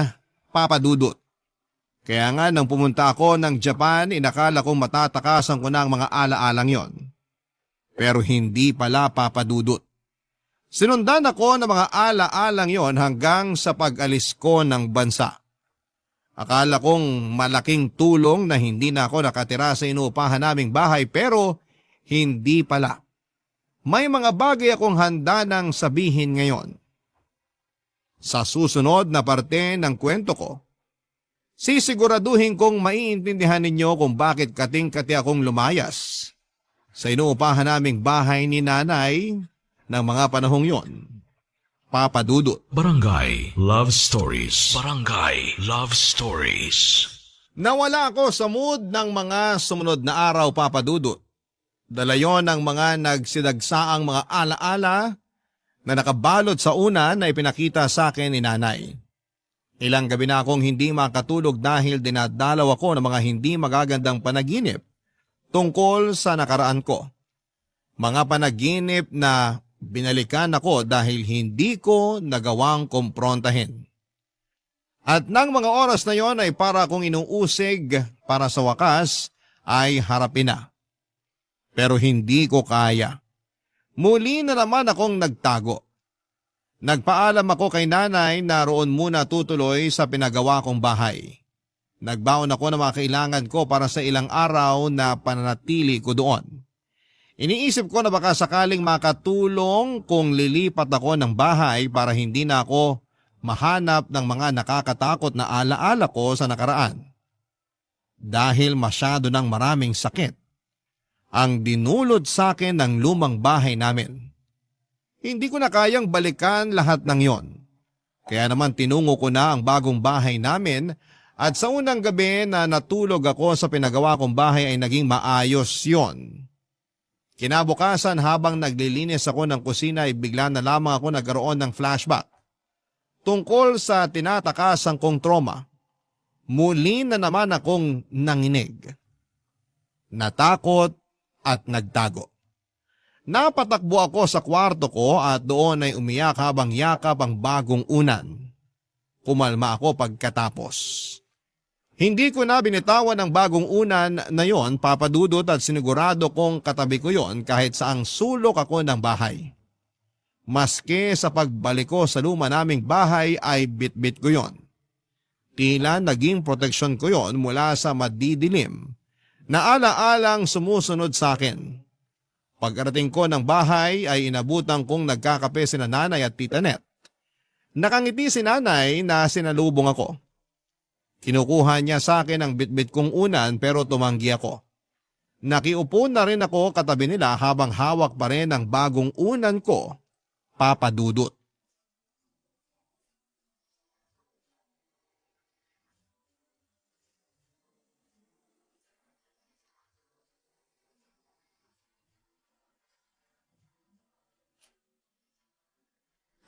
Papa Dudut. Kaya nga nang pumunta ako ng Japan, inakala kong matatakasan ko na ang mga alaalang yon. Pero hindi pala, Papa Dudut. Sinundan ako ng mga alaalang yon hanggang sa pag-alis ko ng bansa. Akala kong malaking tulong na hindi na ako nakatira sa inuupahan naming bahay pero hindi pala. May mga bagay akong handa nang sabihin ngayon. Sa susunod na parte ng kwento ko, sisiguraduhin kong maiintindihan ninyo kung bakit kating-kati akong lumayas sa inuupahan naming bahay ni nanay ng mga panahong yon. Papa Dudut. Barangay Love Stories. Barangay Love Stories. Nawala ako sa mood ng mga sumunod na araw, Papa Dudut. Dala yon ng mga nagsidagsaang mga alaala na nakabalot sa una na ipinakita sa akin ni nanay. Ilang gabi na akong hindi makatulog dahil dinadalaw ako ng mga hindi magagandang panaginip tungkol sa nakaraan ko. Mga panaginip na binalikan ako dahil hindi ko nagawang kumprontahin. At nang mga oras na yon ay para akong inuusig para sa wakas ay harapin na. Pero hindi ko kaya. Muli na naman akong nagtago. Nagpaalam ako kay nanay na roon muna tutuloy sa pinagawa kong bahay. Nagbaon ako ng mga kailangan ko para sa ilang araw na pananatili ko doon. Iniisip ko na baka sakaling makatulong kung lilipat ako ng bahay para hindi na ako mahanap ng mga nakakatakot na alaala ko sa nakaraan. Dahil masyado ng maraming sakit ang dinulot sa akin ng lumang bahay namin. Hindi ko na kayang balikan lahat ng yon. Kaya naman tinungo ko na ang bagong bahay namin at sa unang gabi na natulog ako sa pinagawa kong bahay ay naging maayos yon. Kinabukasan habang naglilinis ako ng kusina ay bigla na lamang ako nagkaroon ng flashback. Tungkol sa tinatakasang kong trauma, muli na naman akong nanginig. Natakot at nagtago. Napatakbo ako sa kwarto ko at doon ay umiyak habang yakap ang bagong unan. Kumalma ako pagkatapos. Hindi ko na binitawan ang bagong unan na yon, Papa Dudut, at sinigurado kong katabi ko yon kahit saang sulok ako ng bahay. Maski sa pagbalik ko sa luma naming bahay ay bitbit ko yon. Tila naging proteksyon ko yon mula sa madidilim na ala-alang sumusunod sa akin. Pagkarating ko ng bahay ay inabutan kong nagkakape sina nanay at tita Net. Nakangiti si nanay na sinalubong ako. Kinukuha niya sa akin ang bitbit kong unan pero tumanggi ako. Nakiupo na rin ako katabi nila habang hawak pa rin ang bagong unan ko, Papa Dudut.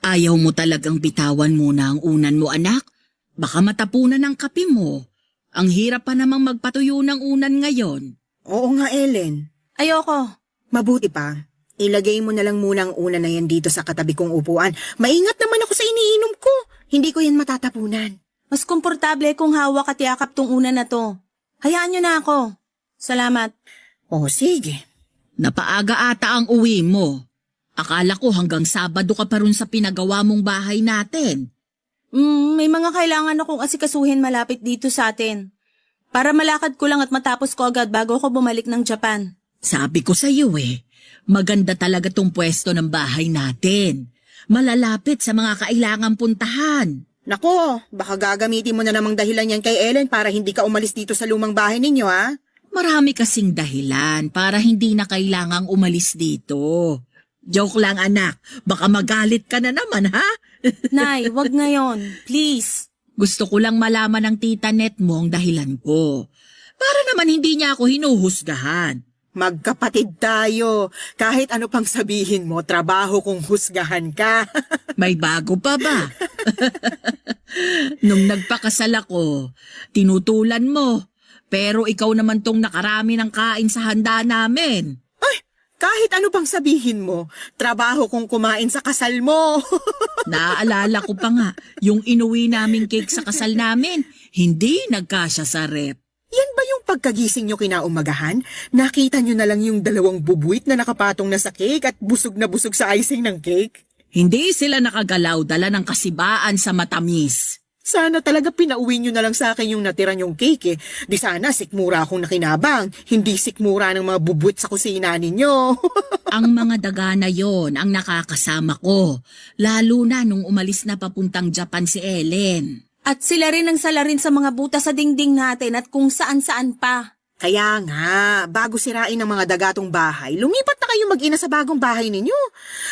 Ayaw mo talagang bitawan muna ang unan mo, anak? Baka matapunan ang kape mo. Ang hirap pa namang magpatuyo ng unan ngayon. Oo nga, Ellen. Ayoko. Mabuti pa. Ilagay mo na lang muna ang unan na yan dito sa katabi kong upuan. Maingat naman ako sa iniinom ko. Hindi ko yan matatapunan. Mas komportable kung hawak at yakap tong unan na to. Hayaan nyo na ako. Salamat. Oh, sige. Napaaga ata ang uwi mo. Akala ko hanggang Sabado ka pa rin sa pinagawa mong bahay natin. May mga kailangan akong asikasuhin malapit dito sa atin. Para malakad ko lang at matapos ko agad bago ako bumalik ng Japan. Sabi ko sa iyo maganda talaga tong pwesto ng bahay natin. Malalapit sa mga kailangang puntahan. Nako, baka gagamitin mo na namang dahilan yan kay Ellen para hindi ka umalis dito sa lumang bahay ninyo, ha? Marami kasing dahilan para hindi na kailangang umalis dito. Joke lang, anak. Baka magalit ka na naman, ha? Nay, wag ngayon. Please. Gusto ko lang malaman ng tita Net mo ang dahilan ko. Para naman hindi niya ako hinuhusgahan. Magkapatid tayo. Kahit ano pang sabihin mo, trabaho kung husgahan ka. May bago pa ba? Nung nagpakasal ako, tinutulan mo. Pero ikaw naman tong nakarami ng kain sa handa namin. Kahit ano pang sabihin mo, trabaho kung kumain sa kasal mo. Naaalala ko pa nga, yung inuwi naming cake sa kasal namin, hindi nagkasya sa rep. Yan ba yung pagkagising nyo kinaumagahan? Nakita nyo na lang yung 2 bubuit na nakapatong na sa cake at busog na busog sa icing ng cake? Hindi sila nakagalaw, dala ng kasibaan sa matamis. Sana talaga pinauwi nyo na lang sa akin yung natira nyong cake eh. Di sana sikmura akong nakinabang, hindi sikmura ng mga bubuit sa kusina ninyo. Ang mga daga na yon ang nakakasama ko, lalo na nung umalis na papuntang Japan si Ellen. At sila rin ang salarin sa mga butas sa dingding natin at kung saan-saan pa. Kaya nga, bago sirain ang mga dagatong bahay, lumipat na kayo mag-ina sa bagong bahay ninyo.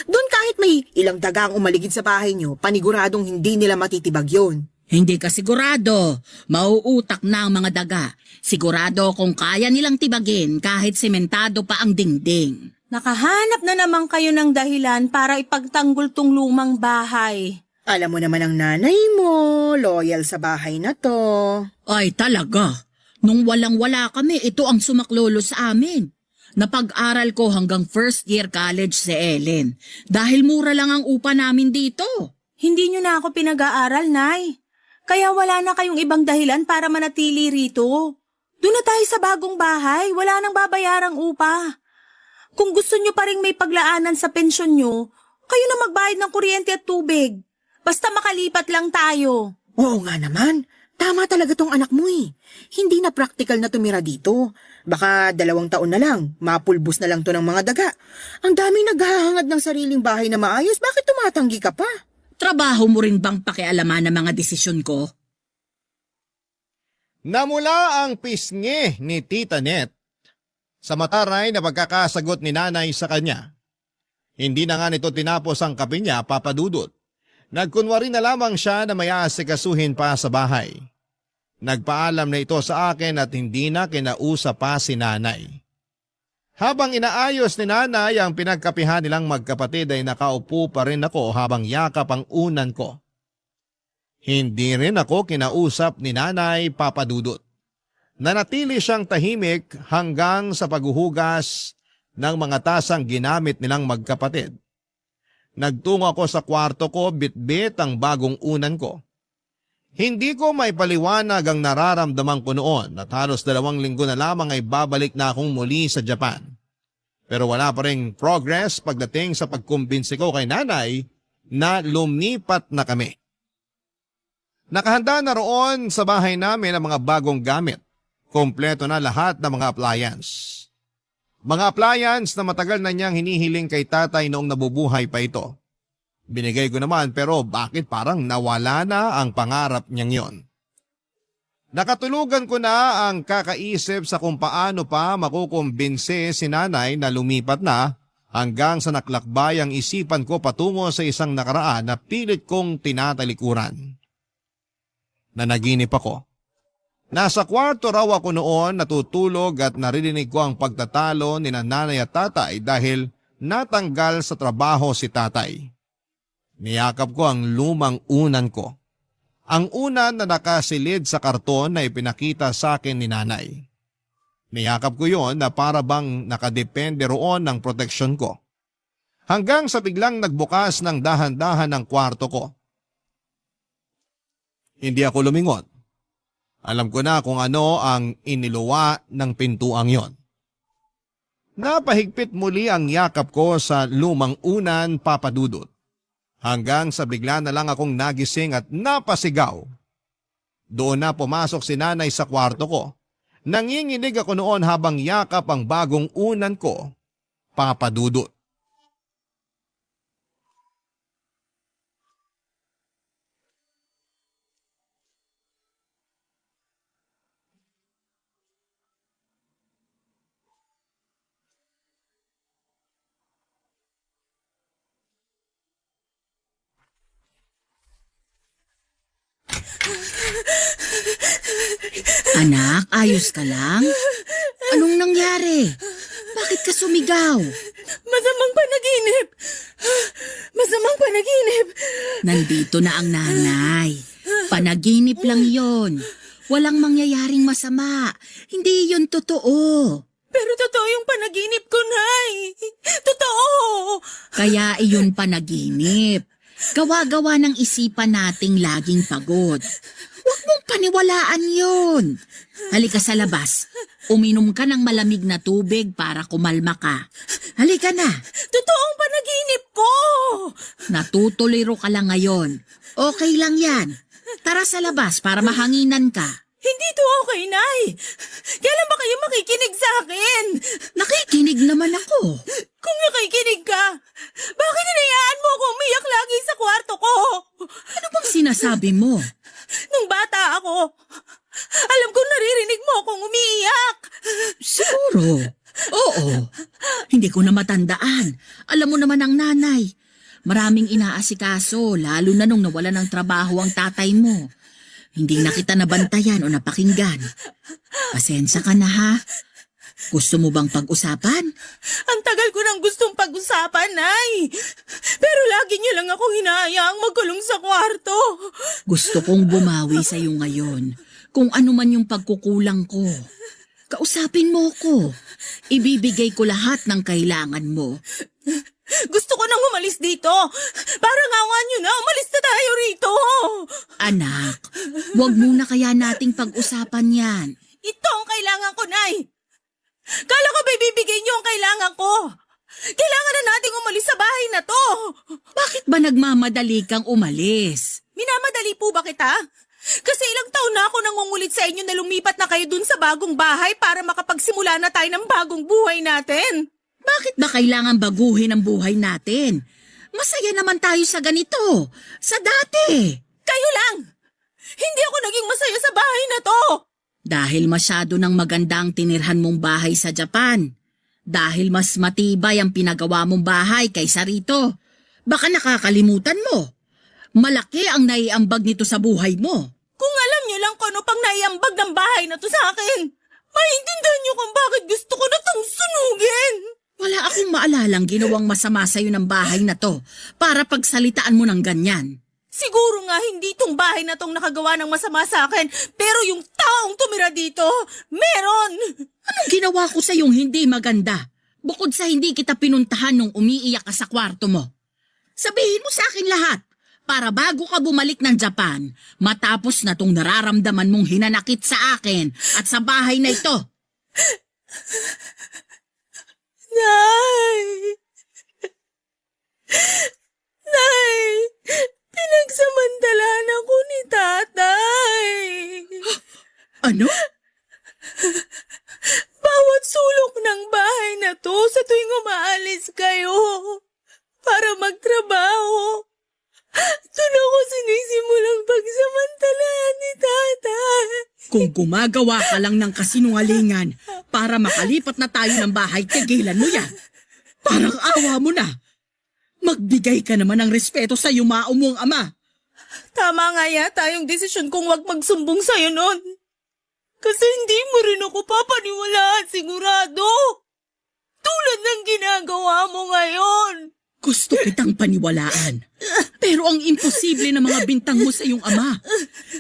Doon kahit may ilang dagang umaligid sa bahay nyo, paniguradong hindi nila matitibag yon. Hindi ka sigurado. Mauutak na ang mga daga. Sigurado kung kaya nilang tibagin kahit sementado pa ang dingding. Nakahanap na naman kayo ng dahilan para ipagtanggol tong lumang bahay. Alam mo naman ang nanay mo, loyal sa bahay na to. Ay talaga. Nung walang-wala kami, ito ang sumaklolo sa amin. Napag-aral ko hanggang first year college si Ellen. Dahil mura lang ang upa namin dito. Hindi nyo na ako pinag-aaral, Nay. Kaya wala na kayong ibang dahilan para manatili rito. Doon na tayo sa bagong bahay, wala nang babayarang upa. Kung gusto nyo pa rin may paglaanan sa pensyon nyo, kayo na magbayad ng kuryente at tubig. Basta makalipat lang tayo. Oo nga naman, tama talaga tong anak mo eh. Hindi na practical na tumira dito. Baka 2 taon na lang, mapulbos na lang to ng mga daga. Ang daming naghahangad ng sariling bahay na maayos, bakit tumatanggi ka pa? Trabaho mo rin bang pakialaman ng mga desisyon ko? Namula ang pisngi ni Tita Net sa mataray na pagkakasagot ni nanay sa kanya. Hindi na nga nito tinapos ang kape niya, Papa Dudut. Nagkunwari na lamang siya na may aasikasuhin pa sa bahay. Nagpaalam na ito sa akin at hindi na kinausap pa si nanay. Habang inaayos ni nanay ang pinagkapihan nilang magkapatid ay nakaupo pa rin ako habang yakap ang unan ko. Hindi rin ako kinausap ni Nanay Papa Dudut. Nanatili siyang tahimik hanggang sa paghuhugas ng mga tasang ginamit nilang magkapatid. Nagtungo ako sa kwarto ko, bitbit ang bagong unan ko. Hindi ko may paliwanag ang nararamdaman ko noon at halos 2 linggo na lamang ay babalik na akong muli sa Japan. Pero wala pa ring progress pagdating sa pagkumbinsi ko kay nanay na lumipat na kami. Nakahanda na roon sa bahay namin ang mga bagong gamit. Kompleto na lahat ng mga appliance. Mga appliance na matagal na niyang hinihiling kay tatay noong nabubuhay pa ito. Binigay ko naman pero bakit parang nawala na ang pangarap niyang yon? Nakatulugan ko na ang kakaisip sa kung paano pa makukumbinse si nanay na lumipat na hanggang sa naklakbay ang isipan ko patungo sa isang nakaraan na pilit kong tinatalikuran. Nanaginip ako. Nasa kwarto raw ako noon natutulog at naririnig ko ang pagtatalo ni nanay at tatay dahil natanggal sa trabaho si tatay. Niyakap ko ang lumang unan ko. Ang unan na nakasilid sa karton na ipinakita sa akin ni nanay. Niyakap ko yon na para bang nakadepende roon ng proteksyon ko. Hanggang sa biglang nagbukas ng dahan-dahan ng kwarto ko. Hindi ako lumingon. Alam ko na kung ano ang iniluwa ng pintuang yon. Napahigpit muli ang yakap ko sa lumang unan, Papa Dudut. Hanggang sa bigla na lang akong nagising at napasigaw. Doon na pumasok si nanay sa kwarto ko. Nanginginig ako noon habang yakap ang bagong unan ko, Papa Dudut. Anak, ayos ka lang? Anong nangyari? Bakit ka sumigaw? Masamang panaginip! Masamang panaginip! Nandito na ang nanay. Panaginip lang yon. Walang mangyayaring masama. Hindi yun totoo. Pero totoo yung panaginip ko, Nay! Totoo! Kaya iyon panaginip. Gawa-gawa ng isipan nating laging pagod. Huwag mong paniwalaan yun. Halika sa labas. Uminom ka ng malamig na tubig para kumalma ka. Halika na. Totoong panaginip ko! Natutuliro ka lang ngayon. Okay lang yan. Tara sa labas para mahanginan ka. Hindi to okay, Nay! Kailan ba kayo makikinig sa akin? Nakikinig naman ako. Kung nakikinig ka, bakit hinayaan mo ako umiyak lagi sa kwarto ko? Ano bang sinasabi mo? Nung bata ako, alam ko naririnig mo akong umiiyak. Siguro. Oo. Hindi ko na matandaan. Alam mo naman ang nanay. Maraming inaasikaso, lalo na nung nawala ng trabaho ang tatay mo. Hindi na kita nabantayan o napakinggan. Pasensya ka na ha. Gusto mo bang pag-usapan? Ang tagal ko nang gustong pag-usapan, Nay. Pero lagi niyo lang ako hinahayaang magkulong sa kwarto. Gusto kong bumawi sa iyo ngayon. Kung ano man yung pagkukulang ko. Kausapin mo ko. Ibibigay ko lahat ng kailangan mo. Gusto ko nang umalis dito. Parang awa niyo na, umalis na tayo rito. Anak, wag muna kaya nating pag-usapan yan. Ito ang kailangan ko, Nay. Kala ko ba ibibigay niyo ang kailangan ko? Kailangan na nating umalis sa bahay na to. Bakit ba nagmamadali kang umalis? Minamadali po ba kita? Kasi ilang taon na ako nangungulit sa inyo na lumipat na kayo dun sa bagong bahay para makapagsimula na tayo ng bagong buhay natin. Bakit ba kailangan baguhin ang buhay natin? Masaya naman tayo sa ganito. Sa dati. Kayo lang! Hindi ako naging masaya sa bahay na to! Dahil masyado ng maganda ang tinirhan mong bahay sa Japan. Dahil mas matibay ang pinagawa mong bahay kaysa rito. Baka nakakalimutan mo. Malaki ang naiambag nito sa buhay mo. Kung alam niyo lang kung ano pang naiambag ng bahay na to sa akin, maintindihan niyo kung bakit gusto ko na itong sunugin. paalalang ginawang masama sa'yo ng bahay na to para pagsalitaan mo ng ganyan? Siguro nga hindi tong bahay na tong nakagawa ng masama sa akin, pero yung taong tumira dito, meron! Anong ginawa ko sa yung hindi maganda? Bukod sa hindi kita pinuntahan nung umiiyak ka sa kwarto mo. Sabihin mo sa akin lahat para bago ka bumalik ng Japan, matapos na tong nararamdaman mong hinanakit sa akin at sa bahay na ito. Nay! Nay! Pinagsamantalahan ako ni tatay! Ano? Bawat sulok ng bahay na to sa tuwing umaalis kayo para magtrabaho. Doon ako sinisimulang pagsamantalahan ni tatay. Kung gumagawa ka lang ng kasinungalingan para makalipat na tayo ng bahay, tigilan mo yan. Parang awa mo na. Magbigay ka naman ng respeto sa yumao mong ama. Tama nga yata yung desisyon kong wag magsumbong sa'yo nun. Kasi hindi mo rin ako papaniwalaan sigurado. Tulad ng ginagawa mo ngayon. Gusto kitang paniwalaan. Pero ang imposible na mga bintang mo sa iyong ama.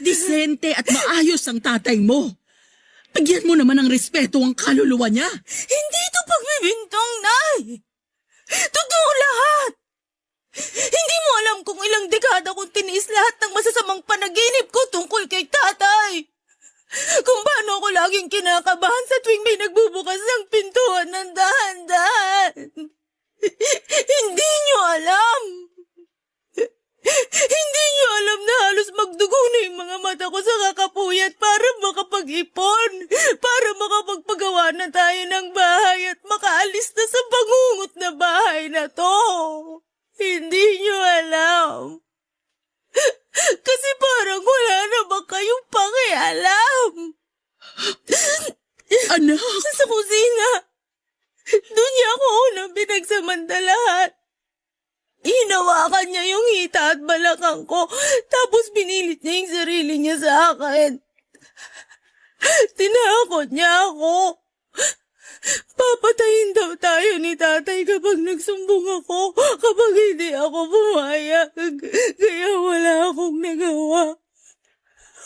Disente at maayos ang tatay mo. Bigyan mo naman ng respeto ang kaluluwa niya. Hindi ito pagbibintang, Nay. Totoo lahat. Hindi mo alam kung ilang dekada kong tiniis lahat ng masasamang panaginip ko tungkol kay tatay. Kung paano ako laging kinakabahan sa tuwing may nagbubukas ng pintuan ng dahan-dahan. Hindi niyo alam. Hindi niyo alam na halos magdugo na yung mga mata ko sa kakapuyat para makapag-ipon, para makapagpagawa na tayo ng bahay at makaalis na sa bangungot na bahay na to. Hindi niyo alam. Kasi parang wala na ba kayong pakialam? Anak! Sa kusina. Doon niya ako unang pinagsamantalahan. Hinawakan niya yung hita at balakang ko, tapos pinilit niya yung sarili niya sa akin. Tinakot niya ako. Papatayin daw tayo ni tatay kapag nagsumbong ako, kapag hindi ako pumayag. Kaya wala akong nagawa.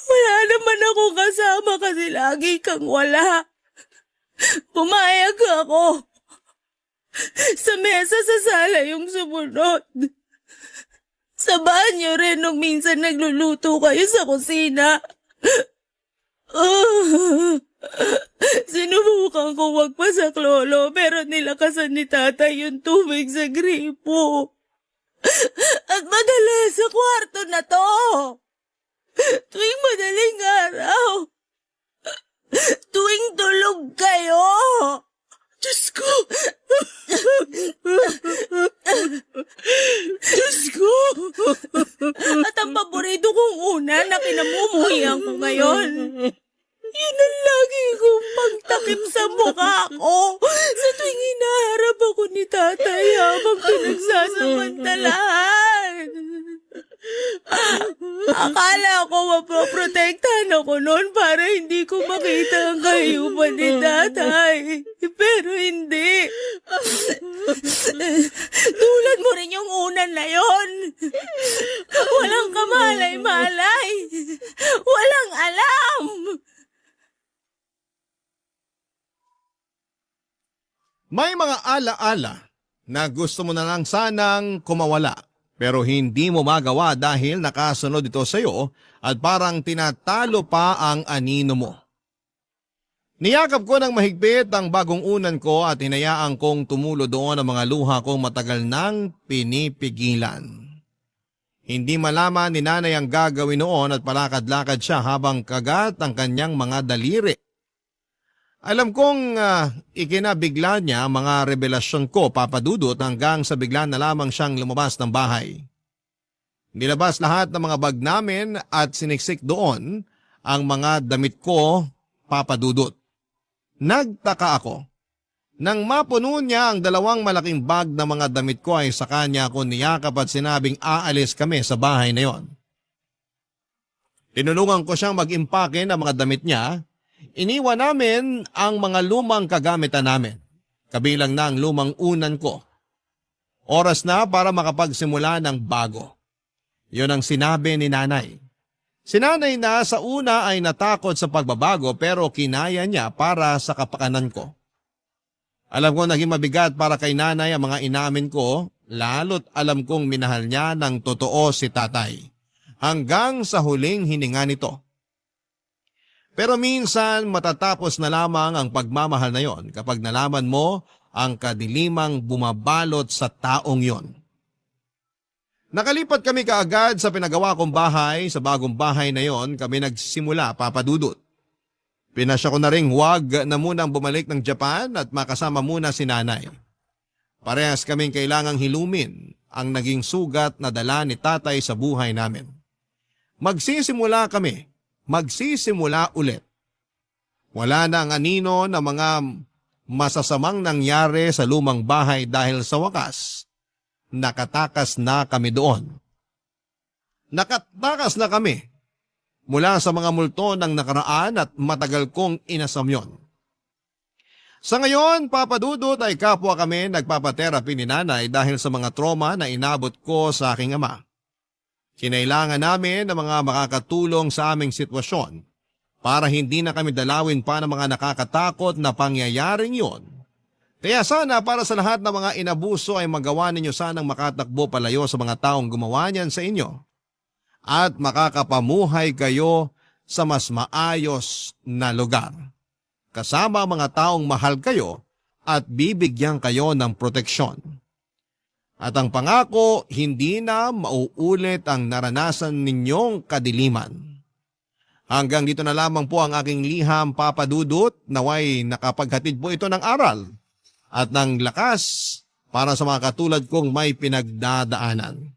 Wala naman akong kasama kasi lagi kang wala. Pumayag ako. Sa mesa sa sala yung sumunod. Sa banyo rin nung minsan nagluluto kayo sa kusina. Sinubukan ko wagpasak lolo pero nilakasan ni tatay yung tubig sa gripo. At madalas sa kwarto na to. Tuwing madaling araw. Tuwing tulog kayo. Diyos ko! Diyos ko! At ang paborito kong una na kinamumuhian ko ngayon. Yun ang lagi kong pagtakip sa mukha ko sa tuwing hinaharap ako ni tatay habang pinagsasamantalahan. Akala ko mapoprotektahan ako noon para hindi ko makita ang kahiyupan ni tatay. Pero hindi. Tulad mo rin yung unan na yon. Walang kamalay-malay. Walang alam. May mga ala-ala na gusto mo na lang sanang kumawala pero hindi mo magawa dahil nakasunod ito sa iyo at parang tinatalo pa ang anino mo. Niyakap ko ng mahigpit ang bagong unan ko at hinayaan kong tumulo doon ang mga luha kong matagal nang pinipigilan. Hindi malaman ni nanay ang gagawin noon at palakad-lakad siya habang kagat ang kanyang mga daliri. Alam kong ikinabigla niya ang mga revelasyon ko, Papa Dudut, hanggang sa bigla na lamang siyang lumabas ng bahay. Nilabas lahat ng mga bag namin at siniksik doon ang mga damit ko, Papa Dudut. Nagtaka ako. Nang mapuno niya ang dalawang malaking bag na mga damit ko ay sa kanya ako niyakap at sinabing aalis kami sa bahay na yon. Tinulungan ko siyang mag-impake ng mga damit niya. Iniwan namin ang mga lumang kagamitan namin, kabilang na ang lumang unan ko Oras na para makapagsimula ng bago. Yun ang sinabi ni nanay. Si nanay na sa una ay natakot sa pagbabago pero kinaya niya para sa kapakanan ko. Alam ko naging mabigat para kay nanay ang mga inamin ko, lalo't alam kong minahal niya ng totoo si tatay. Hanggang sa huling hininga nito. Pero minsan matatapos na lamang ang pagmamahal na yon kapag nalaman mo ang kadilimang bumabalot sa taong yon. Nakalipat kami kaagad sa pinagawa kong bahay. Sa bagong bahay na yon kami nagsimula, Papa Dudut. Pinasya ko na ring huwag na munang bumalik ng Japan at makasama muna si nanay. Parehas kaming kailangang hilumin ang naging sugat na dala ni tatay sa buhay namin. Magsisimula kami, magsisimula ulit. Wala na ang anino na mga masasamang nangyari sa lumang bahay dahil sa wakas, nakatakas na kami doon. Nakatakas na kami mula sa mga multo ng nakaraan at matagal kong inasam yon. Sa ngayon, Papa Dudut, ay kapwa kami nagpapaterapi ni nanay dahil sa mga trauma na inabot ko sa aking ama. Kinailangan namin ng mga makakatulong sa aming sitwasyon para hindi na kami dalawin pa ng mga nakakatakot na pangyayaring yon. Kaya sana para sa lahat ng mga inabuso ay magawa ninyo sanang makatakbo palayo sa mga taong gumawa niyan sa inyo at makakapamuhay kayo sa mas maayos na lugar. Kasama ang mga taong mahal kayo at bibigyan kayo ng proteksyon. At ang pangako, hindi na mauulit ang naranasan ninyong kadiliman. Hanggang dito na lamang po ang aking liham, Papa Dudut, naway nakapaghatid po ito ng aral at ng lakas para sa mga katulad kong may pinagdadaanan.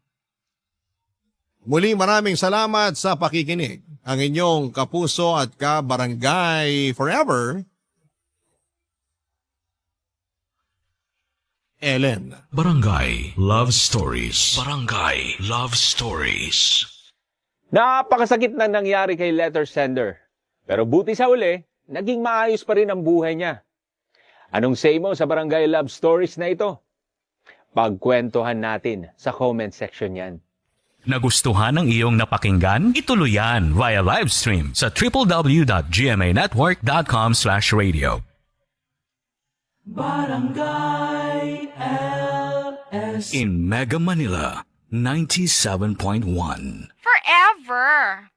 Muli maraming salamat sa pakikinig. Ang inyong kapuso at kabarangay forever, Ellen. Barangay Love Stories. Barangay Love Stories. Napakasakit na nangyari kay letter sender. Pero buti sa uli, naging maayos pa rin ang buhay niya. Anong say mo sa Barangay Love Stories na ito? Pagkwentuhan natin sa comment section yan. Nagustuhan ng iyong napakinggan? Ituloy yan via live stream sa www.gmanetwork.com/radio. Barangay LS in Mega Manila 97.1. Forever.